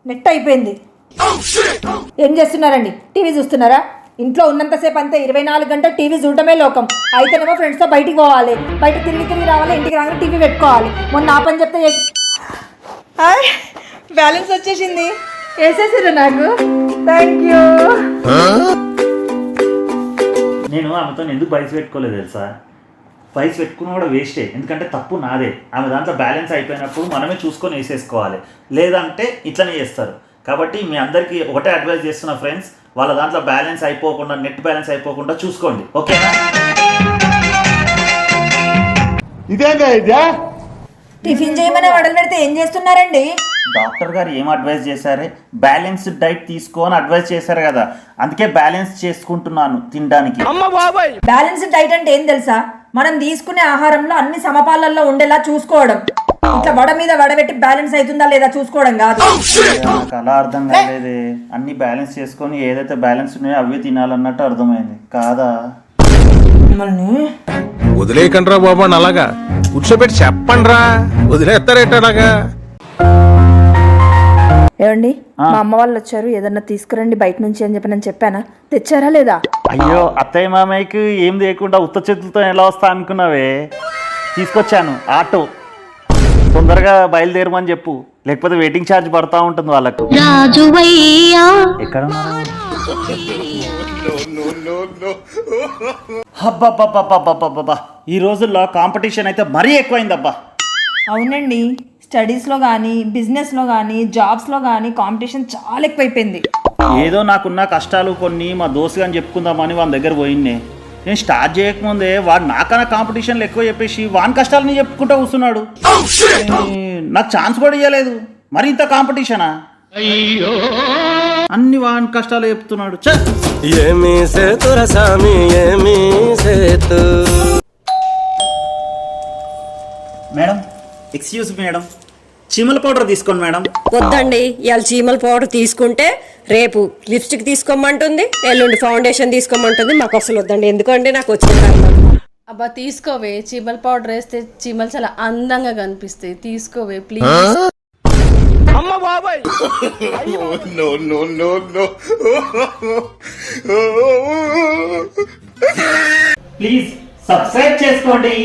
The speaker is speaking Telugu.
నెట్ అయిపోయింది. ఏం చేస్తున్నారండి? టీవీ చూస్తున్నారా? ఇంట్లో ఉన్నంతసేపు అంతే 24 గంటలు టీవీ చూడటమే లోకం. అయితేనేమో ఫ్రెండ్స్తో బయటికి పోవాలి, బయట తిరిగి రావాలి, ఇంటికి రాగానే టీవీ పెట్టుకోవాలి. మొన్న ఆ పని చెప్తే బ్యాలెన్స్ వచ్చేసింది, వేసేసారు నాకు. Thank you. నేను ఆమెతో ఎందుకు బయట పెట్టుకోలేదు తెలుసా? బయట పెట్టుకున్న కూడా వేస్టే, ఎందుకంటే తప్పు నాదే. ఆమె దాంట్లో బ్యాలెన్స్ అయిపోయినప్పుడు మనమే చూసుకొని వేసేసుకోవాలి, లేదంటే ఇట్లనే చేస్తారు. కాబట్టి మీ అందరికీ ఒకటే అడ్వైస్ చేస్తున్నా ఫ్రెండ్స్, వాళ్ళ దాంట్లో బ్యాలెన్స్ అయిపోకుండా, నెట్ బ్యాలెన్స్ అయిపోకుండా చూసుకోండి, ఓకేనా? టిఫిన్ చేయమని ఆర్డర్ పెడితే ఏం చేస్తున్నారండి? డాక్టర్ గారు ఏం అడ్వైస్ చేశారే? బ్యాలెన్స్డ్ డైట్ తీసుకో అని అడ్వైస్ చేశారు కదా, అందుకే బ్యాలెన్స్ చేసుకుంటున్నాను తినడానికి. బ్యాలెన్స్డ్ డైట్ అంటే ఏం తెలుసా? మనం తీసుకునే ఆహారంలో అన్ని సమపాలల్లో ఉండేలా చూసుకోవడం. ఇట్లా వడ మీద వడబెట్టి బ్యాలెన్స్ అవుతుందా లేదా చూసుకోవడం కాదు. నాకు అలా అర్థం కాలేదే. అన్ని బ్యాలెన్స్ చేసుకొని ఏదైతే బ్యాలెన్స్ ఉన్నాయో అవే తినాలన్నట్టు అర్థమైంది కాదా? వదిలేయకండ్రా బాబా, అలాగా కూర్చోబెట్టి చెప్పండ్రా, వదిలేస్తారేటలాగా. ఏమండి, మా అమ్మ వాళ్ళు వచ్చారు, ఏదన్నా తీసుకురండి బయట నుంచి అని చెప్పి నేను చెప్పానా? తెచ్చారా లేదా? అయ్యో, అత్తయ్య మామయ్యకి ఏం లేకుండా ఉత్త చేతులతో ఎలా వస్తా అనుకున్నావే? తీసుకొచ్చాను ఆటో, తొందరగా బయలుదేరమని చెప్పు, లేకపోతే వెయిటింగ్ ఛార్జ్ పడతా ఉంటుంది వాళ్ళకు. ఎక్కడ ఈ రోజుల్లో కాంపిటీషన్ అయితే మరీ ఎక్కువైందబ్బా. అవునండి, స్టడీస్లో కానీ, బిజినెస్లో కానీ, జాబ్స్లో కానీ కాంపిటీషన్ చాలా ఎక్కువైపోయింది. ఏదో నాకున్న కష్టాలు కొన్ని మా దోస్తు అని చెప్పుకుందామని వాని దగ్గర పోయిండే. నేను స్టార్ట్ చేయకముందే వాడు నాకన్నా కాంపిటీషన్లు ఎక్కువ చెప్పేసి వాని కష్టాలని చెప్పుకుంటూ కూర్చున్నాడు. నాకు ఛాన్స్ కూడా ఇవ్వలేదు. మరి ఇంత కాంపిటీషనా? అన్ని వాని కష్టాలు చెప్తున్నాడు. మేడం, ఎక్స్క్యూజ్ మేడం, చీమల పౌడర్ తీసుకోండి మేడం. వద్దండి, ఇవాళ చీమల పౌడర్ తీసుకుంటే రేపు లిప్స్టిక్ తీసుకోమంటుంది, ఎల్లుండి ఫౌండేషన్ తీసుకోమంటుంది. మాకు అసలు వద్దండి. ఎందుకంటే నాకు వచ్చిన అబ్బా తీసుకోవే, చీమల పౌడర్ వేస్తే చీమలు చాలా అందంగా కనిపిస్తాయి. తీసుకోవే ప్లీజ్. ప్లీజ్ సబ్స్క్రైబ్ చేసుకోండి.